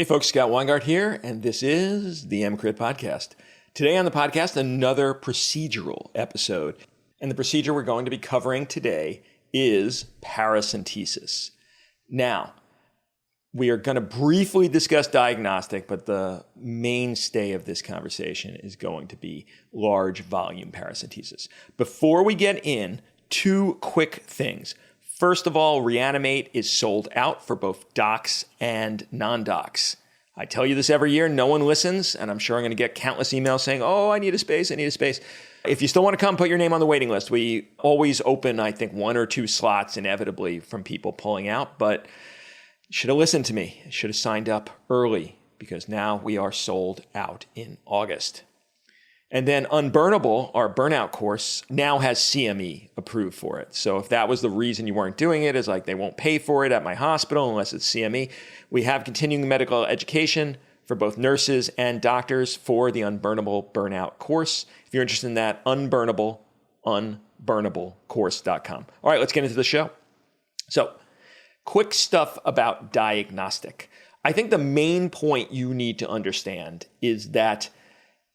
Hey folks, Scott Weingart here, and this is the EMCrit podcast. Today on the podcast, another procedural episode. And the procedure we're going to be covering today is paracentesis. Now, we are going to briefly discuss diagnostic, but the mainstay of this conversation is going to be large volume paracentesis. Before we get in, two quick things. First of all, Reanimate is sold out for both docs and non-docs. I tell you this every year, no one listens, and I'm sure I'm going to get countless emails saying, I need a space. If you still want to come, put your name on the waiting list. We always open, I think, 1 or 2 slots inevitably from people pulling out, but you should have listened to me. You should have signed up early because now we are sold out in August. And then Unburnable, our burnout course, now has CME approved for it. So if that was the reason you weren't doing it, is like they won't pay for it at my hospital unless it's CME. We have continuing medical education for both nurses and doctors for the Unburnable burnout course. If you're interested in that, unburnablecourse.com. All right, let's get into the show. So quick stuff about diagnostic. I think the main point you need to understand is that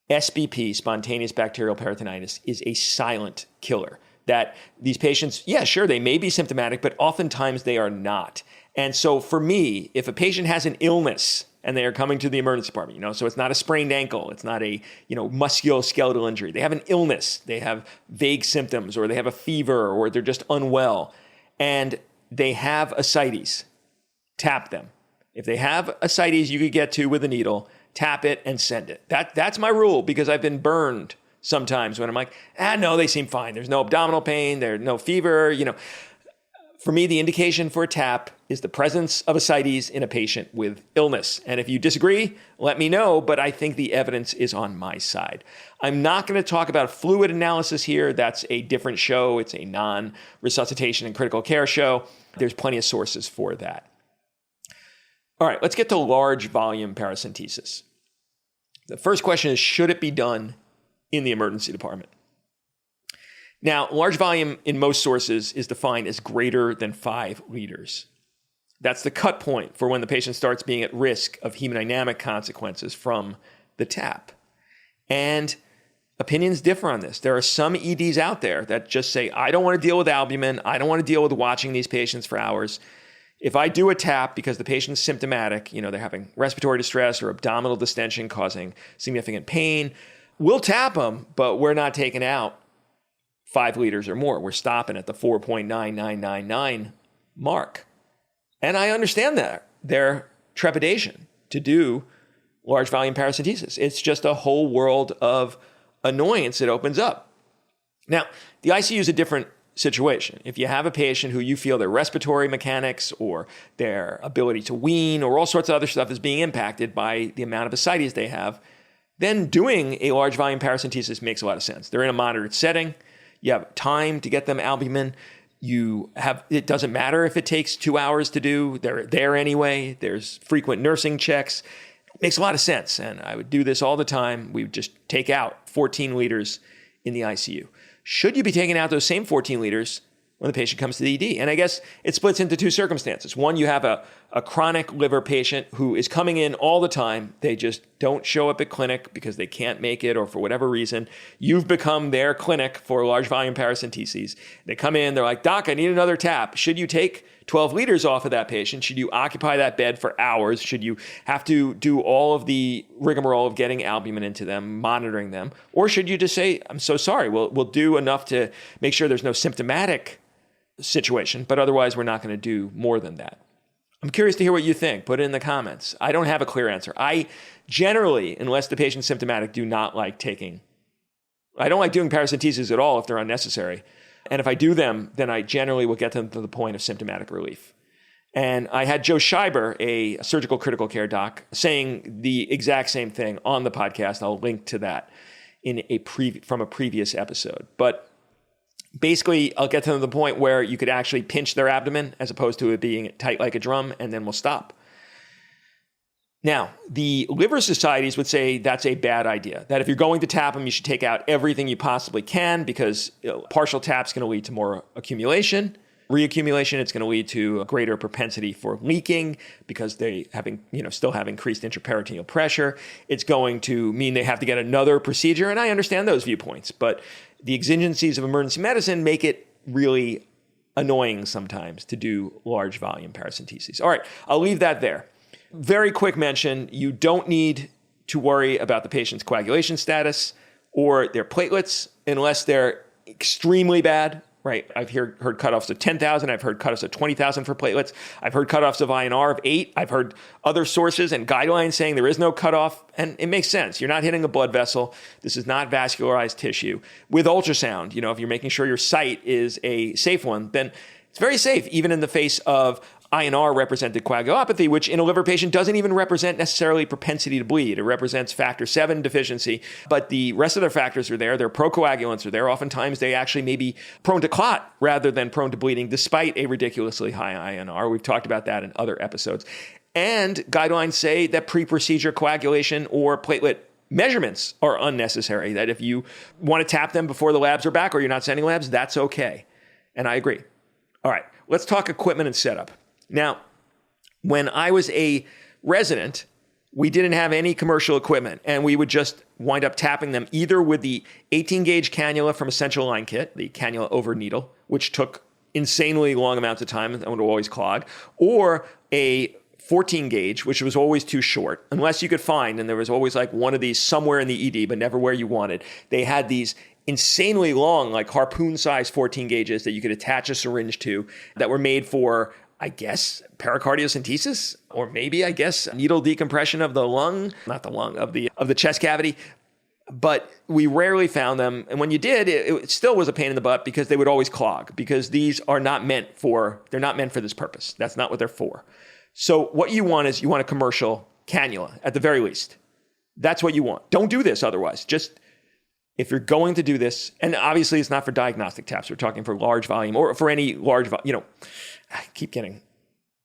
SBP, spontaneous bacterial peritonitis, is a silent killer. That these patients, sure, they may be symptomatic, but oftentimes they are not. And so for me, if a patient has an illness and they are coming to the emergency department, so it's not a sprained ankle, it's not a, musculoskeletal injury. They have an illness, they have vague symptoms, or they have a fever, or they're just unwell, and they have ascites, tap them. If they have ascites you could get to with a needle, tap it and send it. That's my rule, because I've been burned sometimes when I'm like, no, they seem fine. There's no abdominal pain. There's no fever. For me, the indication for a tap is the presence of ascites in a patient with illness. And if you disagree, let me know, but I think the evidence is on my side. I'm not going to talk about fluid analysis here. That's a different show. It's a non-resuscitation and critical care show. There's plenty of sources for that. All right, let's get to large volume paracentesis. The first question is, should it be done in the emergency department? Now, large volume in most sources is defined as greater than 5 liters. That's the cut point for when the patient starts being at risk of hemodynamic consequences from the tap. And opinions differ on this. There are some EDs out there that just say, I don't want to deal with albumin. I don't want to deal with watching these patients for hours. If I do a tap because the patient's symptomatic, they're having respiratory distress or abdominal distension causing significant pain, we'll tap them, but we're not taking out 5 liters or more. We're stopping at the 4.9999 mark. And I understand that, their trepidation to do large volume paracentesis. It's just a whole world of annoyance it opens up. Now, the ICU is a different situation. If you have a patient who you feel their respiratory mechanics or their ability to wean or all sorts of other stuff is being impacted by the amount of ascites they have, then doing a large volume paracentesis makes a lot of sense. They're in a monitored setting. You have time to get them albumin. It doesn't matter if it takes 2 hours to do. They're there anyway. There's frequent nursing checks. It makes a lot of sense. And I would do this all the time. We would just take out 14 liters in the ICU. Should you be taking out those same 14 liters when the patient comes to the ED? And I guess it splits into 2 circumstances. One, you have a chronic liver patient who is coming in all the time. They just don't show up at clinic because they can't make it or for whatever reason. You've become their clinic for large volume paracenteses. They come in, they're like, Doc, I need another tap. Should you take 12 liters off of that patient? Should you occupy that bed for hours? Should you have to do all of the rigmarole of getting albumin into them, monitoring them? Or should you just say, I'm so sorry, we'll do enough to make sure there's no symptomatic situation, but otherwise we're not going to do more than that. I'm curious to hear what you think. Put it in the comments. I don't have a clear answer. I generally, unless the patient's symptomatic, I don't like doing paracentesis at all if they're unnecessary. And if I do them, then I generally will get them to the point of symptomatic relief. And I had Joe Scheiber, a surgical critical care doc, saying the exact same thing on the podcast. I'll link to that from a previous episode. But basically, I'll get to the point where you could actually pinch their abdomen as opposed to it being tight like a drum, and then we'll stop. Now, the liver societies would say that's a bad idea, that if you're going to tap them, you should take out everything you possibly can because partial tap's going to lead to more accumulation. reaccumulation. It's going to lead to a greater propensity for leaking because they still have increased intraperitoneal pressure. It's going to mean they have to get another procedure. And I understand those viewpoints, but the exigencies of emergency medicine make it really annoying sometimes to do large volume paracenteses. All right, I'll leave that there. Very quick mention, you don't need to worry about the patient's coagulation status or their platelets unless they're extremely bad, right? I've heard cutoffs of 10,000. I've heard cutoffs of 20,000 for platelets. I've heard cutoffs of INR of 8. I've heard other sources and guidelines saying there is no cutoff, and it makes sense. You're not hitting a blood vessel. This is not vascularized tissue. With ultrasound, if you're making sure your site is a safe one, then it's very safe, even in the face of INR-represented coagulopathy, which in a liver patient doesn't even represent necessarily propensity to bleed. It represents factor VII deficiency, but the rest of their factors are there. Their procoagulants are there. Oftentimes, they actually may be prone to clot rather than prone to bleeding, despite a ridiculously high INR. We've talked about that in other episodes. And guidelines say that pre-procedure coagulation or platelet measurements are unnecessary, that if you want to tap them before the labs are back or you're not sending labs, that's okay. And I agree. All right, let's talk equipment and setup. Now, when I was a resident, we didn't have any commercial equipment, and we would just wind up tapping them either with the 18-gauge cannula from a central line kit, the cannula over needle, which took insanely long amounts of time and would always clog, or a 14-gauge, which was always too short, unless you could find, and there was always like one of these somewhere in the ED, but never where you wanted. They had these insanely long, like harpoon-sized 14 gauges that you could attach a syringe to that were made for, I guess, pericardiocentesis, or maybe, I guess, needle decompression of the lung, not the lung, of the chest cavity. But we rarely found them. And when you did, it still was a pain in the butt because they would always clog, because these are they're not meant for this purpose. That's not what they're for. So what you want is a commercial cannula at the very least. That's what you want. Don't do this otherwise. Just if you're going to do this, and obviously it's not for diagnostic taps. We're talking for large volume or for any large volume, I keep getting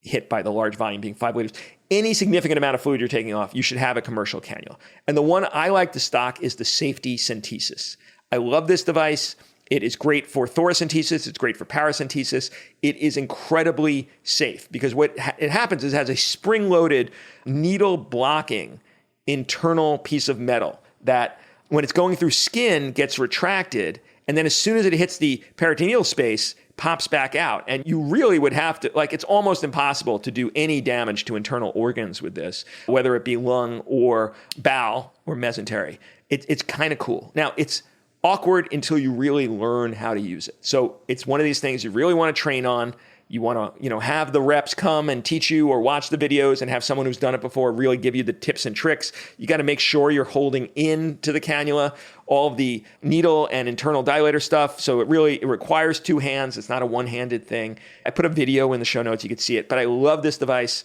hit by the large volume being 5 liters. Any significant amount of fluid you're taking off, you should have a commercial cannula. And the one I like to stock is the Paracentesis. I love this device. It is great for thoracentesis. It's great for paracentesis. It is incredibly safe because what it happens is it has a spring-loaded, needle-blocking internal piece of metal that, when it's going through skin, gets retracted, and then as soon as it hits the peritoneal space, pops back out. And you really would have to, it's almost impossible to do any damage to internal organs with this, whether it be lung or bowel or mesentery. It's kind of cool. Now, it's awkward until you really learn how to use it. So it's one of these things you really want to train on. You want to, have the reps come and teach you or watch the videos and have someone who's done it before really give you the tips and tricks. You got to make sure you're holding into the cannula all of the needle and internal dilator stuff. So it requires 2 hands. It's not a one-handed thing. I put a video in the show notes. You could see it, but I love this device.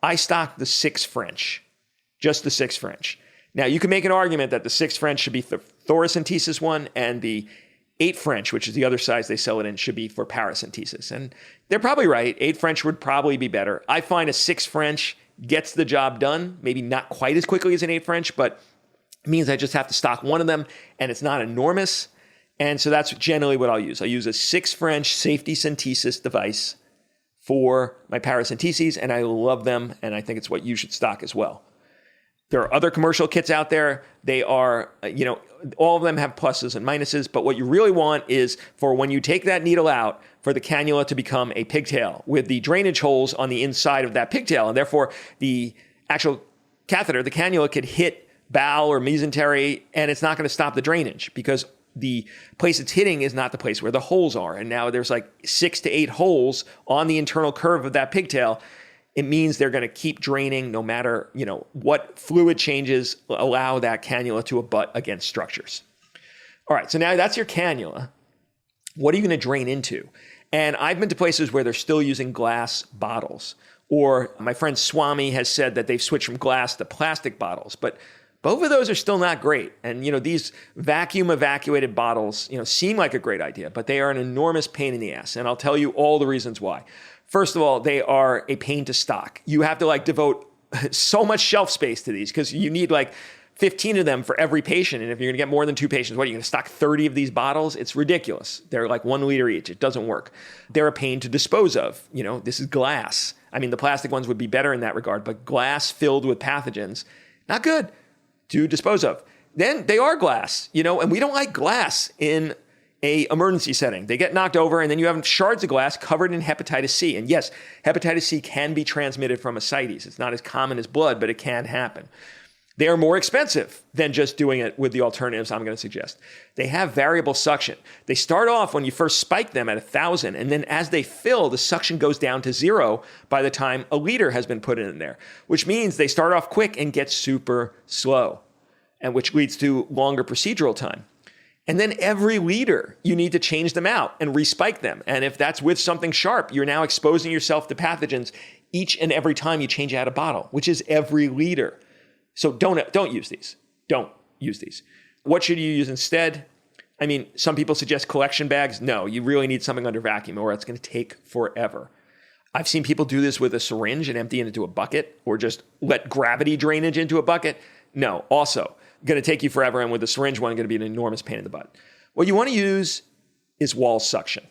I stock the 6 French, just the 6 French. Now, you can make an argument that the 6 French should be the thoracentesis one, and the 8 French, which is the other size they sell it in, should be for paracentesis. And they're probably right. 8 French would probably be better. I find a 6 French gets the job done, maybe not quite as quickly as an 8 French, but it means I just have to stock one of them, and it's not enormous. And so that's generally what I'll use. I'll use a 6 French safety centesis device for my paracenteses, and I love them, and I think it's what you should stock as well. There are other commercial kits out there. They are, all of them have pluses and minuses, but what you really want is for when you take that needle out, for the cannula to become a pigtail with the drainage holes on the inside of that pigtail. And therefore, the actual catheter, the cannula, could hit bowel or mesentery, and it's not going to stop the drainage because the place it's hitting is not the place where the holes are. And now there's 6 to 8 holes on the internal curve of that pigtail. It means they're going to keep draining no matter, what fluid changes allow that cannula to abut against structures. All right, so now that's your cannula. What are you going to drain into? And I've been to places where they're still using glass bottles. Or my friend Swami has said that they've switched from glass to plastic bottles. But both of those are still not great. And, these vacuum evacuated bottles, seem like a great idea, but they are an enormous pain in the ass. And I'll tell you all the reasons why. First of all, they are a pain to stock. You have to devote so much shelf space to these because you need 15 of them for every patient. And if you're going to get more than 2 patients, what, are you going to stock 30 of these bottles? It's ridiculous. They're like 1 liter each. It doesn't work. They're a pain to dispose of. This is glass. I mean, the plastic ones would be better in that regard, but glass filled with pathogens, not good to dispose of. Then they are glass, and we don't like glass in a emergency setting. They get knocked over, and then you have shards of glass covered in hepatitis C. And yes, hepatitis C can be transmitted from ascites. It's not as common as blood, but it can happen. They are more expensive than just doing it with the alternatives I'm going to suggest. They have variable suction. They start off when you first spike them at 1,000, and then as they fill, the suction goes down to 0 by the time a liter has been put in there, which means they start off quick and get super slow, and which leads to longer procedural time. And then every liter, you need to change them out and respike them. And if that's with something sharp, you're now exposing yourself to pathogens each and every time you change out a bottle, which is every liter. So don't use these. Don't use these. What should you use instead? I mean, some people suggest collection bags. No, you really need something under vacuum or it's going to take forever. I've seen people do this with a syringe and empty it into a bucket or just let gravity drainage into a bucket. No, also going to take you forever. And with the syringe one, going to be an enormous pain in the butt. What you want to use is wall suction.